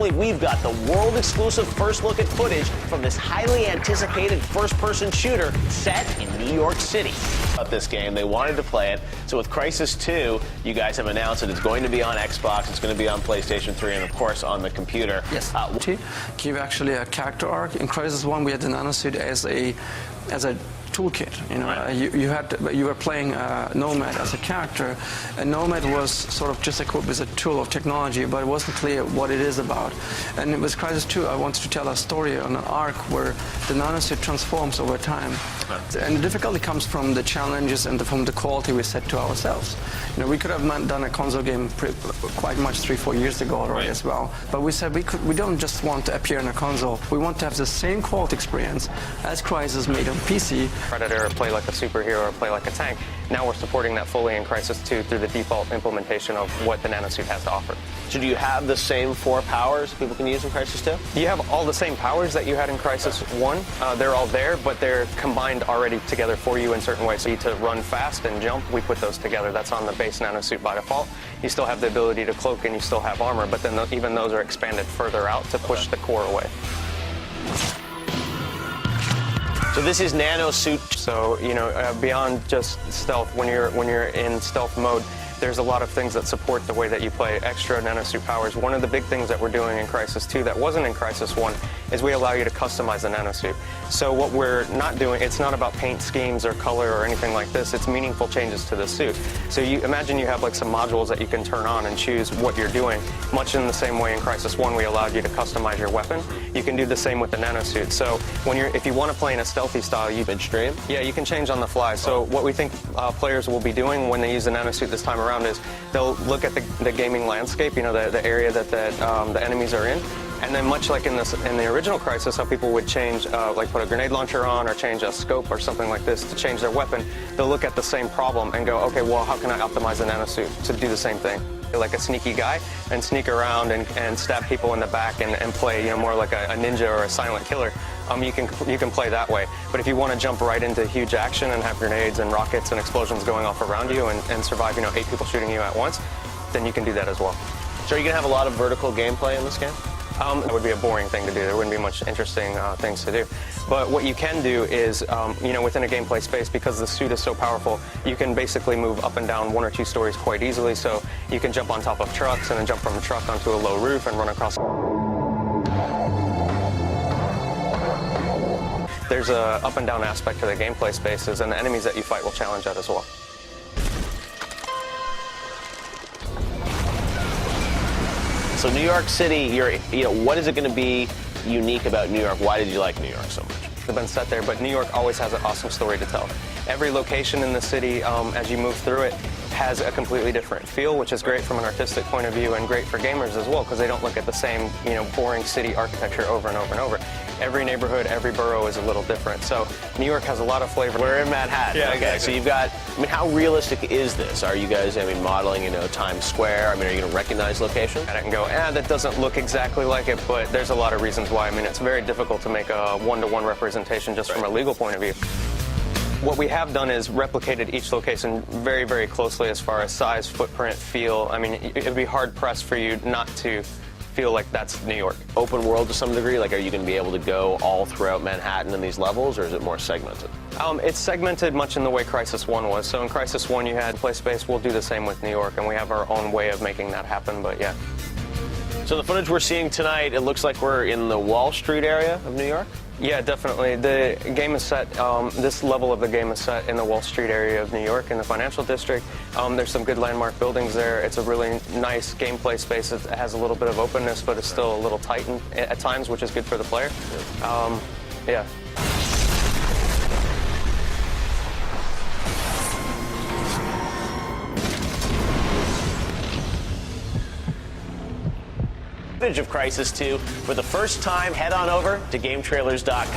We've got the world-exclusive first look at footage from this highly anticipated first-person shooter set in New York City. About this game, they wanted to play it. So with Crysis 2, you guys have announced that it's going to be on Xbox, it's going to be on PlayStation 3, and of course on the computer. Yes. Give actually a character arc. In Crysis 1, we had the nanosuit as a toolkit. You know, right. You were playing Nomad as a character, and Nomad was sort of just equipped with a tool of technology, but it wasn't clear what it is about. And with Crysis 2, I wanted to tell a story on an arc where the nanosuit transforms over time. Okay. And the difficulty comes from the challenges and from the quality we set to ourselves. You know, we could have done a console game quite much 3-4 years ago already, right, as well. But we said we don't just want to appear in a console. We want to have the same quality experience as Crysis made on PC. Predator, play like a superhero, or play like a tank. Now we're supporting that fully in Crysis 2 through the default implementation of what the nanosuit has to offer. So do you have the same 4 powers people can use in Crysis 2? You have all the same powers that you had in Crysis 1. They're all there, but they're combined already together for you in certain ways. So you need to run fast and jump, we put those together. That's on the base nanosuit by default. You still have the ability to cloak and you still have armor, but then even those are expanded further out to push the core away. So this is nanosuit. So, you know, beyond just stealth, when you're in stealth mode, there's a lot of things that support the way that you play. Extra nanosuit powers. One of the big things that we're doing in Crysis 2 that wasn't in Crysis 1 is we allow you to customize the nanosuit. So what we're not doing, it's not about paint schemes or color or anything like this. It's meaningful changes to the suit. So you imagine you have like some modules that you can turn on and choose what you're doing. Much in the same way in Crysis 1 we allowed you to customize your weapon. You can do the same with the nanosuit. So if you want to play in a stealthy style, you can stream. Yeah, you can change on the fly. So what we think players will be doing when they use the nanosuit this time around is they'll look at the gaming landscape, you know, the area that the enemies are in, and then much like in the original Crysis, how people would change, like put a grenade launcher on or change a scope or something like this to change their weapon, they'll look at the same problem and go, okay, well, how can I optimize the nanosuit to do the same thing? Like a sneaky guy and sneak around and stab people in the back and play, you know, more like a ninja or a silent killer. You can play that way. But if you want to jump right into huge action and have grenades and rockets and explosions going off around you and survive, you know, 8 people shooting you at once, then you can do that as well. So are you going to have a lot of vertical gameplay in this game? That would be a boring thing to do. There wouldn't be much interesting things to do. But what you can do is, you know, within a gameplay space, because the suit is so powerful, you can basically move up and down 1 or 2 stories quite easily. So you can jump on top of trucks and then jump from a truck onto a low roof and run across. There's a up and down aspect to the gameplay spaces, and the enemies that you fight will challenge that as well. So New York City, what is it going to be unique about New York? Why did you like New York so much? They've been set there, but New York always has an awesome story to tell. Every location in the city, as you move through it, has a completely different feel, which is great from an artistic point of view and great for gamers as well, because they don't look at the same, you know, boring city architecture over and over and over. Every neighborhood, every borough is a little different. So New York has a lot of flavor. We're in Manhattan. Yeah, okay. Exactly. So you've got, I mean, how realistic is this? Are you guys, I mean, modeling, you know, Times Square? I mean, are you going to recognize locations? And I can go, that doesn't look exactly like it, but there's a lot of reasons why. I mean, it's very difficult to make a one-to-one representation just from a legal point of view. What we have done is replicated each location very, very closely as far as size, footprint, feel. I mean, it would be hard-pressed for you not to feel like that's New York. Open world to some degree? Like, are you going to be able to go all throughout Manhattan in these levels, or is it more segmented? It's segmented much in the way Crysis 1 was. So in Crysis 1, you had play space. We'll do the same with New York, and we have our own way of making that happen, but yeah. So the footage we're seeing tonight, it looks like we're in the Wall Street area of New York? Yeah, definitely. The game is set, this level of the game is set in the Wall Street area of New York, in the financial district. There's some good landmark buildings there. It's a really nice gameplay space. It has a little bit of openness, but it's still a little tight at times, which is good for the player. Yeah. Of Crysis 2 for the first time, head on over to GameTrailers.com.